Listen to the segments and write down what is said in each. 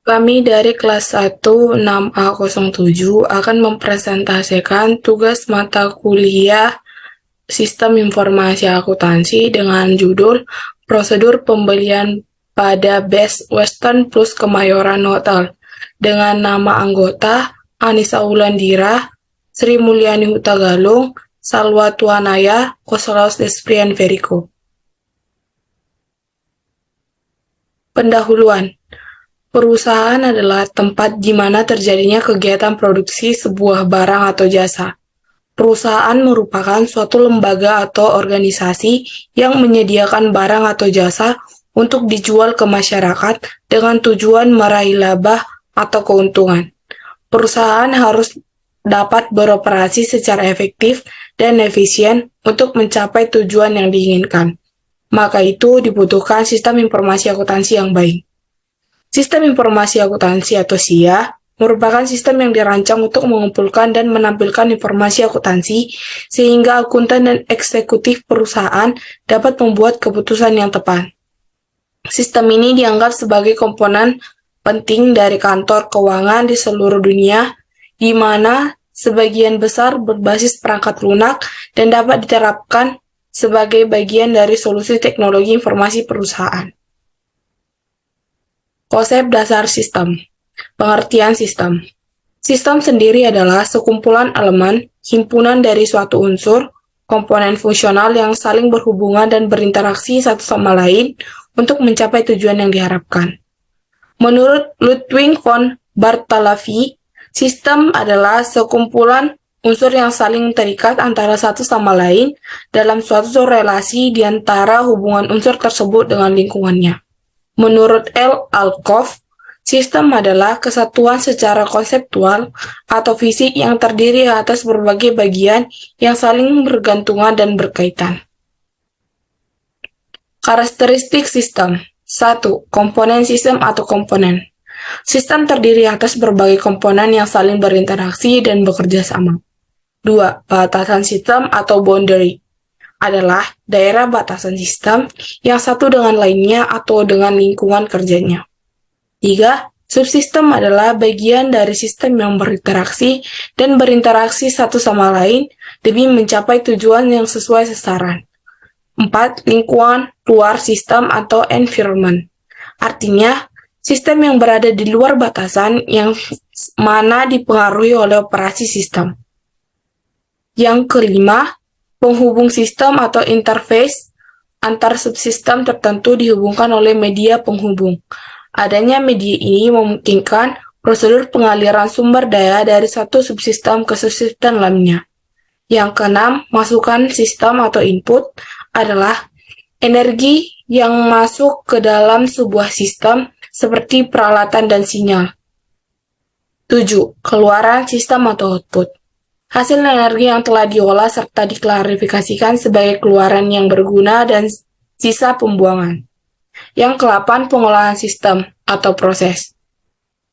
Kami dari kelas 1 6A07 akan mempresentasikan tugas mata kuliah Sistem Informasi Akuntansi dengan judul Prosedur Pembelian pada Best Western Plus Kemayoran Hotel dengan nama anggota Anissa Wulandira, Sri Mulyani Hutagalung, Salwa Tuanaya, Kosolaus Desprian Veriko. Pendahuluan. Perusahaan adalah tempat di mana terjadinya kegiatan produksi sebuah barang atau jasa. Perusahaan merupakan suatu lembaga atau organisasi yang menyediakan barang atau jasa untuk dijual ke masyarakat dengan tujuan meraih laba atau keuntungan. Perusahaan harus dapat beroperasi secara efektif dan efisien untuk mencapai tujuan yang diinginkan. Maka itu dibutuhkan sistem informasi akuntansi yang baik. Sistem Informasi Akuntansi atau SIA merupakan sistem yang dirancang untuk mengumpulkan dan menampilkan informasi akuntansi sehingga akuntan dan eksekutif perusahaan dapat membuat keputusan yang tepat. Sistem ini dianggap sebagai komponen penting dari kantor keuangan di seluruh dunia, di mana sebagian besar berbasis perangkat lunak dan dapat diterapkan sebagai bagian dari solusi teknologi informasi perusahaan. Konsep dasar sistem. Pengertian sistem. Sistem sendiri adalah sekumpulan elemen, himpunan dari suatu unsur, komponen fungsional yang saling berhubungan dan berinteraksi satu sama lain untuk mencapai tujuan yang diharapkan. Menurut Ludwig von Bartholdy, sistem adalah sekumpulan unsur yang saling terikat antara satu sama lain dalam suatu relasi di antara hubungan unsur tersebut dengan lingkungannya. Menurut L. Alcoff, sistem adalah kesatuan secara konseptual atau fisik yang terdiri atas berbagai bagian yang saling bergantungan dan berkaitan. Karakteristik sistem. 1. Komponen sistem atau komponen. Sistem terdiri atas berbagai komponen yang saling berinteraksi dan bekerja sama. 2. Batasan sistem atau boundary adalah daerah batasan sistem yang satu dengan lainnya atau dengan lingkungan kerjanya. 3. Subsistem adalah bagian dari sistem yang berinteraksi satu sama lain demi mencapai tujuan yang sesuai sasaran. 4. Lingkungan luar sistem atau environment. Artinya, sistem yang berada di luar batasan yang mana dipengaruhi oleh operasi sistem. Yang kelima, penghubung sistem atau interface antar subsistem tertentu dihubungkan oleh media penghubung. Adanya media ini memungkinkan prosedur pengaliran sumber daya dari satu subsistem ke subsistem lainnya. Yang keenam, masukan sistem atau input adalah energi yang masuk ke dalam sebuah sistem seperti peralatan dan sinyal. 7. Keluaran sistem atau output. Hasil energi yang telah diolah serta diklarifikasikan sebagai keluaran yang berguna dan sisa pembuangan. Yang ke-8, pengolahan sistem atau proses.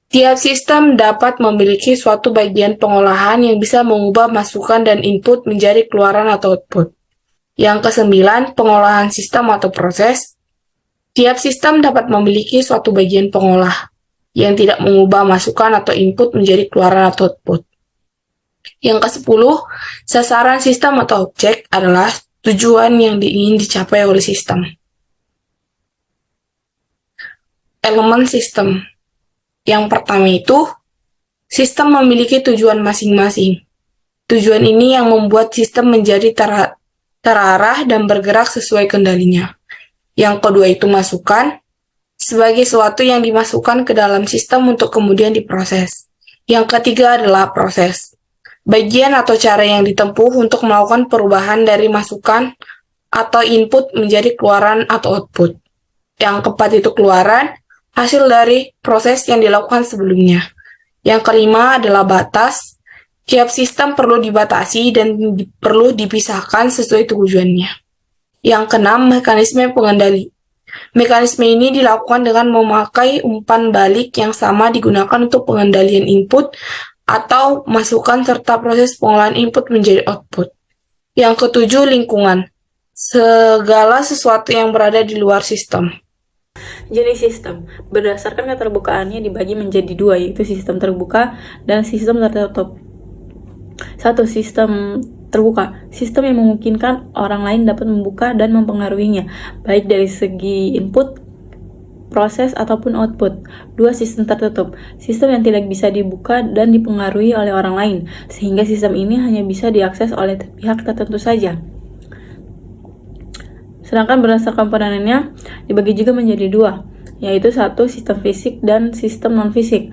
Tiap sistem dapat memiliki suatu bagian pengolahan yang bisa mengubah masukan dan input menjadi keluaran atau output. Yang ke-9, pengolahan sistem atau proses. Tiap sistem dapat memiliki suatu bagian pengolah yang tidak mengubah masukan atau input menjadi keluaran atau output. Yang ke-10, sasaran sistem atau objek adalah tujuan yang ingin dicapai oleh sistem. Elemen sistem. Yang pertama itu, sistem memiliki tujuan masing-masing. Tujuan ini yang membuat sistem menjadi terarah dan bergerak sesuai kendalinya. Yang kedua itu masukan, sebagai sesuatu yang dimasukkan ke dalam sistem untuk kemudian diproses. Yang ketiga adalah proses. Bagian atau cara yang ditempuh untuk melakukan perubahan dari masukan atau input menjadi keluaran atau output. Yang keempat itu keluaran, hasil dari proses yang dilakukan sebelumnya. Yang kelima adalah batas. Tiap sistem perlu dibatasi dan perlu dipisahkan sesuai tujuannya. Yang keenam, mekanisme pengendali. Mekanisme ini dilakukan dengan memakai umpan balik yang sama digunakan untuk pengendalian input atau masukan serta proses pengolahan input menjadi output. Yang ketujuh, lingkungan. Segala sesuatu yang berada di luar sistem. Jenis sistem berdasarkan keterbukaannya dibagi menjadi dua, yaitu sistem terbuka dan sistem tertutup. 1. Sistem terbuka, sistem yang memungkinkan orang lain dapat membuka dan mempengaruhinya, baik dari segi input, proses, ataupun output. 2. Sistem tertutup, sistem yang tidak bisa dibuka dan dipengaruhi oleh orang lain, sehingga sistem ini hanya bisa diakses oleh pihak tertentu saja. Sedangkan berdasarkan komponennya dibagi juga menjadi dua, yaitu 1. Sistem fisik dan sistem non-fisik.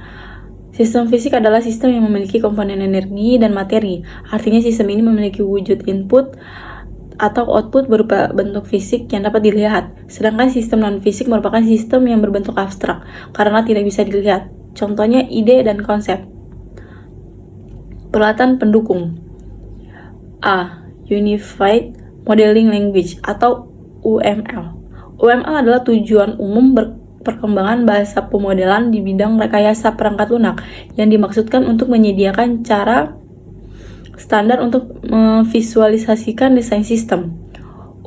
Sistem fisik adalah sistem yang memiliki komponen energi dan materi. Artinya sistem ini memiliki wujud input atau output berupa bentuk fisik yang dapat dilihat. Sedangkan sistem non-fisik merupakan sistem yang berbentuk abstrak karena tidak bisa dilihat. Contohnya ide dan konsep. Peralatan pendukung. A. Unified Modeling Language atau UML. UML adalah tujuan umum perkembangan bahasa pemodelan di bidang rekayasa perangkat lunak yang dimaksudkan untuk menyediakan cara standar untuk memvisualisasikan desain sistem.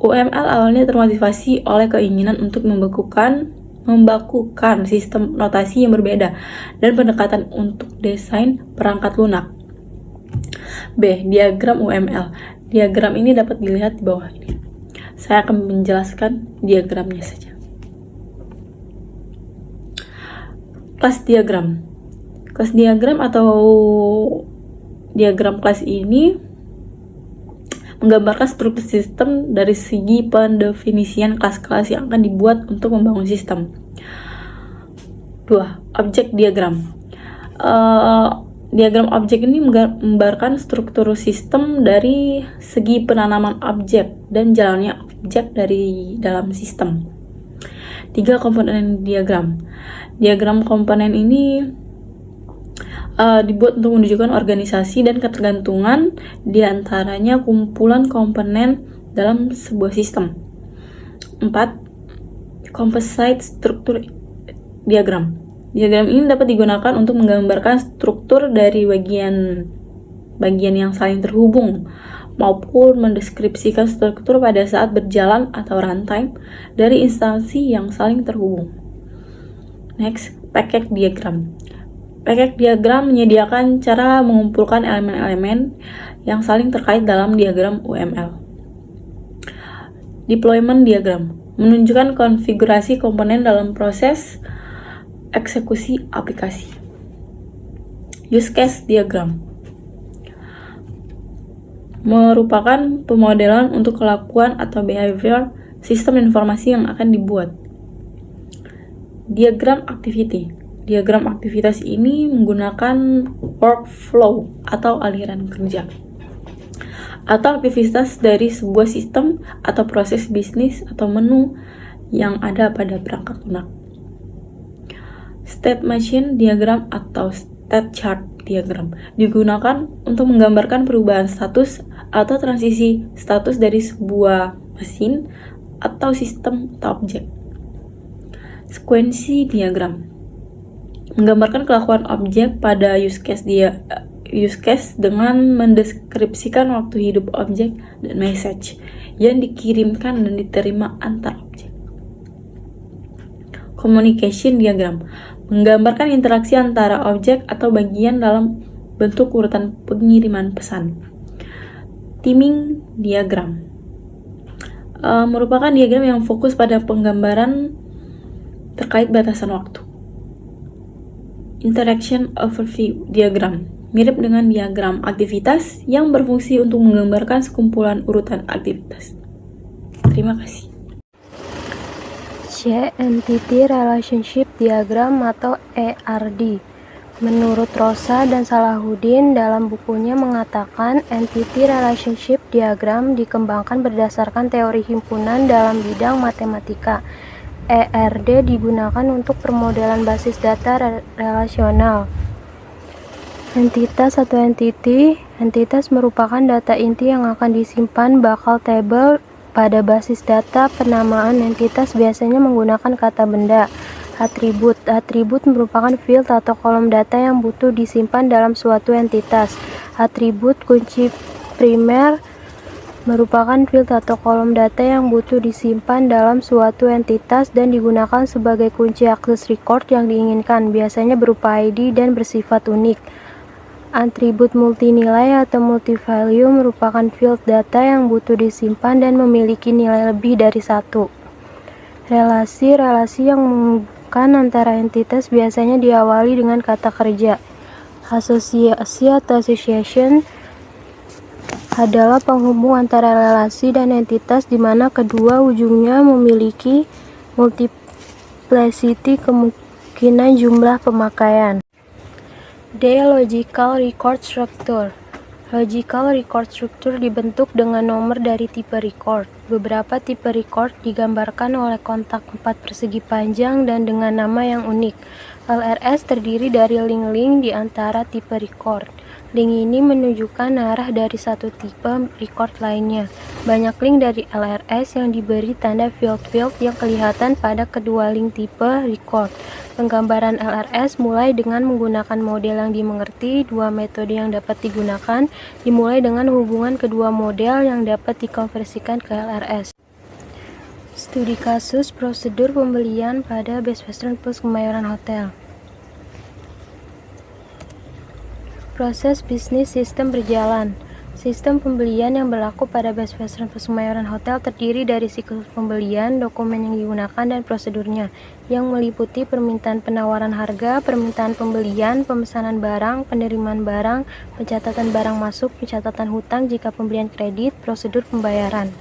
UML awalnya termotivasi oleh keinginan untuk membakukan sistem notasi yang berbeda dan pendekatan untuk desain perangkat lunak. B. Diagram UML. Diagram ini dapat dilihat di bawah ini. Saya akan menjelaskan diagramnya saja. Kelas diagram. Kelas diagram atau diagram kelas ini menggambarkan struktur sistem dari segi pendefinisian kelas-kelas yang akan dibuat untuk membangun sistem. 2. Objek diagram. Diagram objek ini menggambarkan struktur sistem dari segi penanaman objek dan jalannya objek dari dalam sistem. 3. Komponen diagram. Diagram komponen ini dibuat untuk menunjukkan organisasi dan ketergantungan di antaranya kumpulan komponen dalam sebuah sistem. 4. Composite struktur diagram. Diagram ini dapat digunakan untuk menggambarkan struktur dari bagian yang saling terhubung maupun mendeskripsikan struktur pada saat berjalan atau runtime dari instansi yang saling terhubung. Next, package diagram. Package diagram menyediakan cara mengumpulkan elemen-elemen yang saling terkait dalam diagram UML. Deployment diagram menunjukkan konfigurasi komponen dalam proses eksekusi aplikasi. Use case diagram merupakan pemodelan untuk kelakuan atau behavior sistem informasi yang akan dibuat. Diagram activity. Diagram aktivitas ini menggunakan workflow atau aliran kerja atau aktivitas dari sebuah sistem atau proses bisnis atau menu yang ada pada perangkat lunak. State machine diagram atau state chart diagram digunakan untuk menggambarkan perubahan status atau transisi status dari sebuah mesin atau sistem atau objek. Sequensi diagram menggambarkan kelakuan objek pada use case dengan mendeskripsikan waktu hidup objek dan message yang dikirimkan dan diterima antar objek. Communication diagram menggambarkan interaksi antara objek atau bagian dalam bentuk urutan pengiriman pesan. Timing diagram merupakan diagram yang fokus pada penggambaran terkait batasan waktu. Interaction overview diagram mirip dengan diagram aktivitas yang berfungsi untuk menggambarkan sekumpulan urutan aktivitas. Terima kasih. C. Entity Relationship Diagram atau ERD. Menurut Rosa dan Salahuddin dalam bukunya mengatakan Entity Relationship Diagram dikembangkan berdasarkan teori himpunan dalam bidang matematika. ERD digunakan untuk permodelan basis data relasional. Entitas atau entity. Entitas merupakan data inti yang akan disimpan bakal table pada basis data. Penamaan entitas biasanya menggunakan kata benda. Atribut. Atribut merupakan field atau kolom data yang butuh disimpan dalam suatu entitas. Atribut kunci primer merupakan field atau kolom data yang butuh disimpan dalam suatu entitas dan digunakan sebagai kunci akses record yang diinginkan, biasanya berupa ID dan bersifat unik. Atribut multinilai atau multi-value merupakan field data yang butuh disimpan dan memiliki nilai lebih dari satu. Relasi yang menghubungkan antara entitas biasanya diawali dengan kata kerja. Asosiasi atau association adalah penghubung antara relasi dan entitas di mana kedua ujungnya memiliki multiplicity kemungkinan jumlah pemakaian. D. Logical record structure. Logical record structure dibentuk dengan nomor dari tipe record. Beberapa tipe record digambarkan oleh kontak 4 persegi panjang dan dengan nama yang unik. LRS terdiri dari link-link di antara tipe record. Link ini menunjukkan arah dari satu tipe record lainnya. Banyak link dari LRS yang diberi tanda field-field yang kelihatan pada kedua link tipe record. Penggambaran LRS mulai dengan menggunakan model yang dimengerti. Dua metode yang dapat digunakan dimulai dengan hubungan kedua model yang dapat dikonversikan ke LRS. Studi kasus prosedur pembelian pada Best Western Plus Kemayoran Hotel. Proses bisnis sistem berjalan. Sistem pembelian yang berlaku pada Best Western Plus Kemayoran Hotel terdiri dari siklus pembelian, dokumen yang digunakan, dan prosedurnya, yang meliputi permintaan penawaran harga, permintaan pembelian, pemesanan barang, penerimaan barang, pencatatan barang masuk, pencatatan hutang jika pembelian kredit, prosedur pembayaran.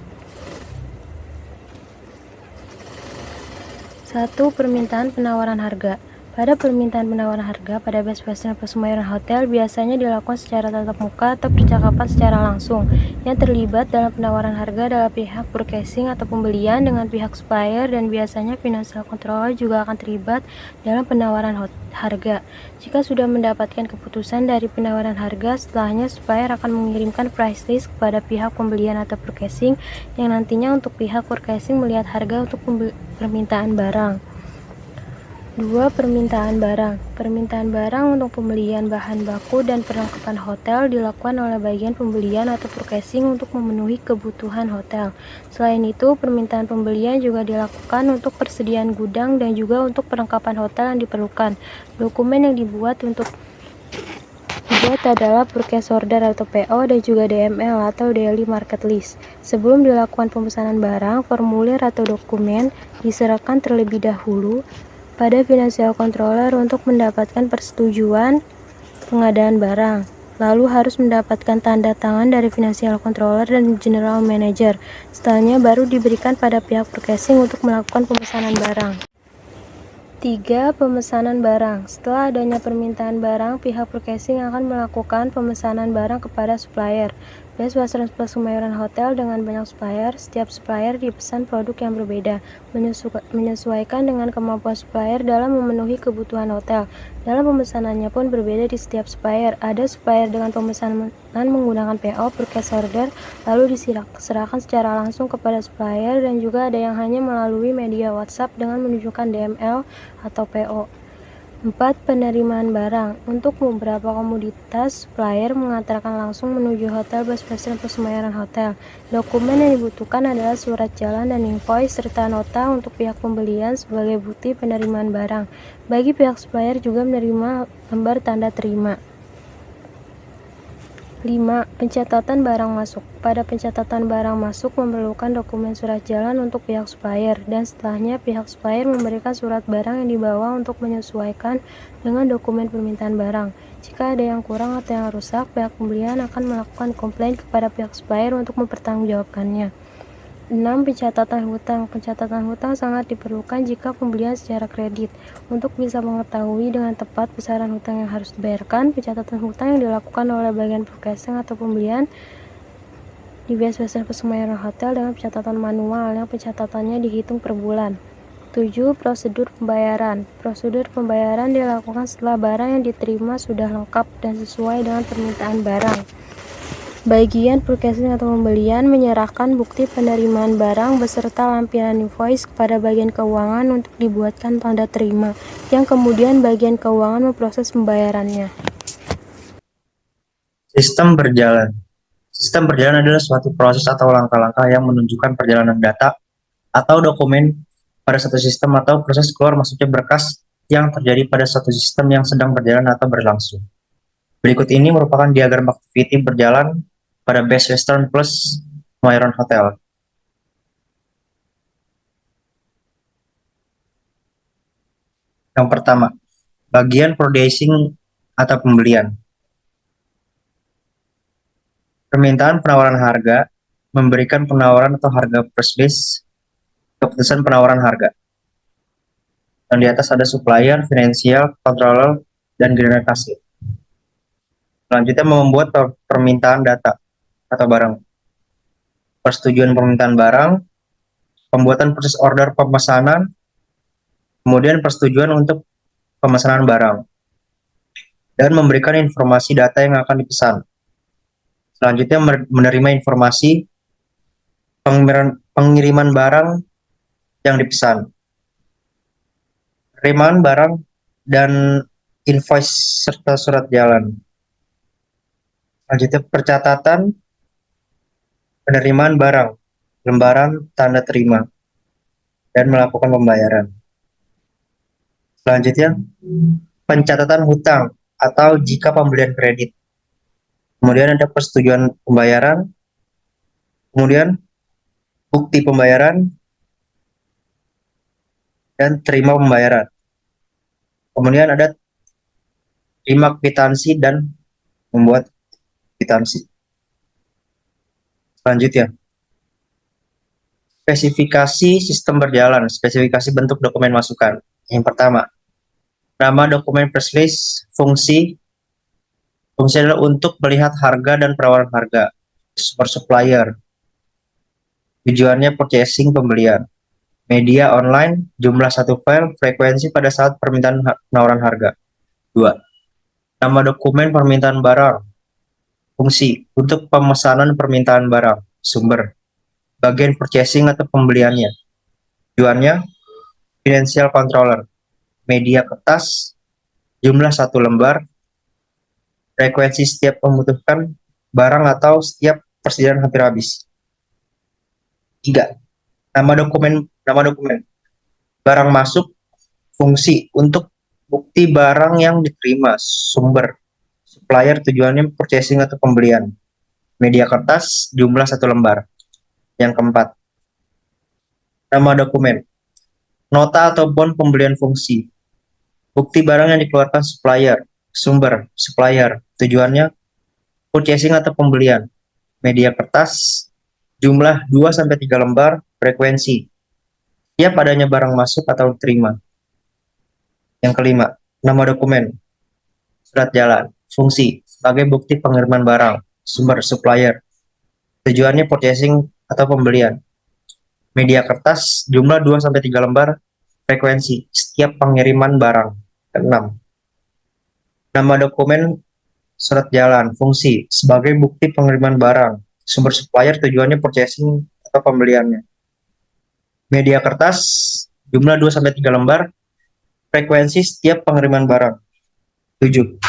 1. Permintaan penawaran harga. Pada permintaan penawaran harga pada Best Western Plus Kemayoran Hotel biasanya dilakukan secara tatap muka atau percakapan secara langsung. Yang terlibat dalam penawaran harga adalah pihak purchasing atau pembelian dengan pihak supplier, dan biasanya financial controller juga akan terlibat dalam penawaran harga. Jika sudah mendapatkan keputusan dari penawaran harga, setelahnya supplier akan mengirimkan price list kepada pihak pembelian atau purchasing, yang nantinya untuk pihak purchasing melihat harga untuk permintaan barang. 2. Permintaan barang. Permintaan barang untuk pembelian bahan baku dan perlengkapan hotel dilakukan oleh bagian pembelian atau purchasing untuk memenuhi kebutuhan hotel. Selain itu, permintaan pembelian juga dilakukan untuk persediaan gudang dan juga untuk perlengkapan hotel yang diperlukan. Dokumen yang dibuat adalah purchase order atau PO dan juga DML atau daily market list. Sebelum dilakukan pemesanan barang, formulir atau dokumen diserahkan terlebih dahulu pada financial controller untuk mendapatkan persetujuan pengadaan barang. Lalu harus mendapatkan tanda tangan dari financial controller dan general manager. Setelahnya baru diberikan pada pihak purchasing untuk melakukan pemesanan barang. 3. Pemesanan barang. Setelah adanya permintaan barang, pihak purchasing akan melakukan pemesanan barang kepada supplier. Best Western Plus Kemayoran Hotel dengan banyak supplier. Setiap supplier dipesan produk yang berbeda, menyesuaikan dengan kemampuan supplier dalam memenuhi kebutuhan hotel. Dalam pemesanannya pun berbeda di setiap supplier. Ada supplier dengan pemesanan menggunakan PO, purchase order, lalu diserahkan secara langsung kepada supplier, dan juga ada yang hanya melalui media WhatsApp dengan menunjukkan DML atau PO. 4. Penerimaan barang. Untuk beberapa komoditas, supplier mengantarkan langsung menuju hotel Best Western Plus Kemayoran Hotel. Dokumen yang dibutuhkan adalah surat jalan dan invoice serta nota untuk pihak pembelian sebagai bukti penerimaan barang. Bagi pihak supplier juga menerima lembar tanda terima. 5. Pencatatan barang masuk. Pada pencatatan barang masuk memerlukan dokumen surat jalan untuk pihak supplier, dan setelahnya pihak supplier memberikan surat barang yang dibawa untuk menyesuaikan dengan dokumen permintaan barang. Jika ada yang kurang atau yang rusak, pihak pembelian akan melakukan komplain kepada pihak supplier untuk mempertanggungjawabkannya. 6. Pencatatan hutang. Pencatatan hutang sangat diperlukan jika pembelian secara kredit. Untuk bisa mengetahui dengan tepat besaran hutang yang harus dibayarkan, pencatatan hutang yang dilakukan oleh bagian purchasing atau pembelian di Best Western Plus Kemayoran Hotel dengan pencatatan manual yang pencatatannya dihitung per bulan. 7. Prosedur pembayaran. Prosedur pembayaran dilakukan setelah barang yang diterima sudah lengkap dan sesuai dengan permintaan barang. Bagian purchasing atau pembelian menyerahkan bukti penerimaan barang beserta lampiran invoice kepada bagian keuangan untuk dibuatkan tanda terima, yang kemudian bagian keuangan memproses pembayarannya. Sistem berjalan. Sistem berjalan adalah suatu proses atau langkah-langkah yang menunjukkan perjalanan data atau dokumen pada satu sistem atau proses keluar masuknya berkas yang terjadi pada suatu sistem yang sedang berjalan atau berlangsung. Berikut ini merupakan diagram activity berjalan pada Best Western plus Kemayoran Hotel. Yang pertama, bagian purchasing atau pembelian. Permintaan penawaran harga memberikan penawaran atau harga price list, keputusan penawaran harga. Dan di atas ada supplier, financial, controller, dan general kasir. Selanjutnya membuat permintaan data atau barang. Persetujuan permintaan barang, pembuatan purchase order pemesanan, kemudian persetujuan untuk pemesanan barang, dan memberikan informasi data yang akan dipesan. Selanjutnya menerima informasi pengiriman barang yang dipesan, penerimaan barang, dan invoice serta surat jalan. Selanjutnya percatatan penerimaan barang, lembaran tanda terima, dan melakukan pembayaran. Selanjutnya pencatatan hutang atau jika pembelian kredit. Kemudian ada persetujuan pembayaran, kemudian bukti pembayaran, dan terima pembayaran. Kemudian ada terima kwitansi dan membuat kwitansi. Selanjutnya, spesifikasi sistem berjalan, spesifikasi bentuk dokumen masukan. Yang pertama, nama dokumen press list, fungsi adalah untuk melihat harga dan penawaran harga, super supplier. Tujuannya purchasing pembelian. Media online, jumlah satu file, frekuensi pada saat permintaan penawaran harga. 2. Nama dokumen permintaan barang. Fungsi, untuk pemesanan permintaan barang. Sumber, bagian purchasing atau pembeliannya. Tujuannya, financial controller. Media kertas, jumlah satu lembar, frekuensi setiap membutuhkan barang atau setiap persediaan hampir habis. 3. Nama dokumen. Barang masuk, fungsi untuk bukti barang yang diterima, sumber, supplier tujuannya purchasing atau pembelian, media kertas, jumlah satu lembar. Yang keempat, nama dokumen, nota atau bond pembelian fungsi, bukti barang yang dikeluarkan supplier, sumber, supplier, tujuannya purchasing atau pembelian, media kertas, jumlah 2-3 lembar, frekuensi, setiap adanya barang masuk atau diterima. Yang kelima, nama dokumen, surat jalan, fungsi, sebagai bukti pengiriman barang, sumber, supplier, tujuannya purchasing atau pembelian, media kertas, jumlah 2-3 lembar, frekuensi, setiap pengiriman barang. Keenam, nama dokumen, surat jalan, fungsi, sebagai bukti pengiriman barang, sumber supplier, tujuannya purchasing atau pembeliannya, media kertas, jumlah 2-3 lembar, frekuensi setiap pengiriman barang. 7.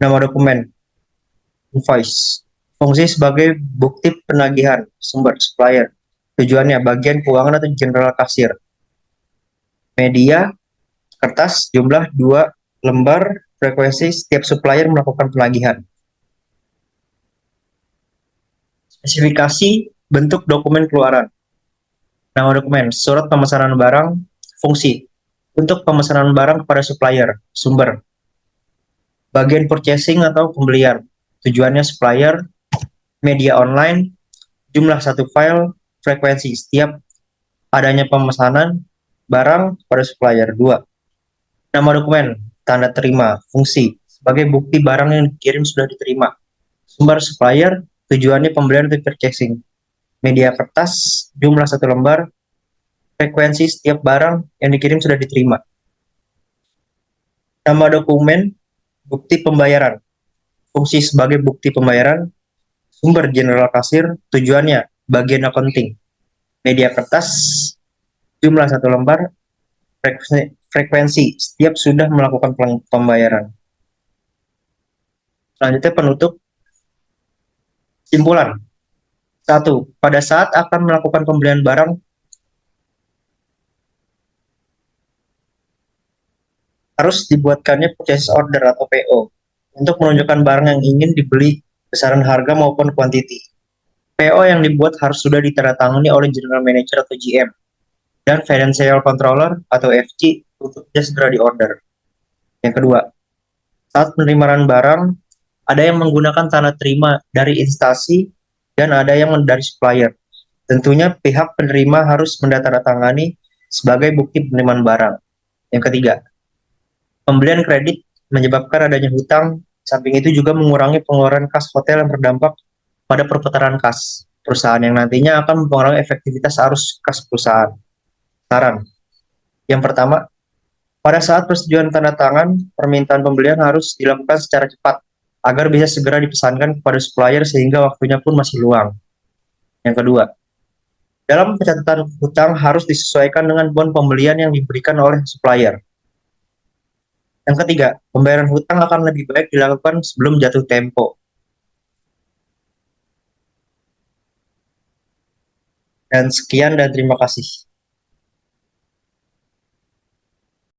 Nama dokumen, invoice, fungsi sebagai bukti penagihan, sumber, supplier, tujuannya bagian keuangan atau general kasir, media kertas, jumlah 2 lembar, frekuensi setiap supplier melakukan penagihan. Spesifikasi bentuk dokumen keluaran. Nama dokumen, surat pemesanan barang, fungsi, untuk pemesanan barang kepada supplier, sumber, bagian purchasing atau pembelian, tujuannya supplier, media online, jumlah satu file, frekuensi, setiap adanya pemesanan barang kepada supplier. 2. Nama dokumen, tanda terima, fungsi, sebagai bukti barang yang dikirim sudah diterima, sumber supplier, tujuannya pembelian atau purchasing, media kertas, jumlah satu lembar, frekuensi setiap barang yang dikirim sudah diterima. Nama dokumen, bukti pembayaran, fungsi sebagai bukti pembayaran, sumber general kasir, tujuannya bagian accounting, media kertas, jumlah satu lembar, frekuensi setiap sudah melakukan pembayaran. Selanjutnya penutup, Kesimpulan. 1. Pada saat akan melakukan pembelian barang, harus dibuatkannya purchase order atau PO untuk menunjukkan barang yang ingin dibeli, besaran harga maupun kuantiti. PO yang dibuat harus sudah ditandatangani oleh General Manager atau GM dan Financial Controller atau FC untuk segera diorder. Yang kedua, saat penerimaan barang, ada yang menggunakan tanda terima dari instansi dan ada yang dari supplier. Tentunya pihak penerima harus menandatangani sebagai bukti penerimaan barang. Yang ketiga, pembelian kredit menyebabkan adanya hutang, samping itu juga mengurangi pengeluaran kas hotel yang berdampak pada perputaran kas perusahaan yang nantinya akan mempengaruhi efektivitas arus kas perusahaan. Saran. Yang pertama, pada saat persetujuan tanda tangan, permintaan pembelian harus dilakukan secara cepat agar bisa segera dipesankan kepada supplier sehingga waktunya pun masih luang. Yang kedua, dalam pencatatan hutang harus disesuaikan dengan bon pembelian yang diberikan oleh supplier. Yang ketiga, pembayaran hutang akan lebih baik dilakukan sebelum jatuh tempo. Dan sekian dan terima kasih.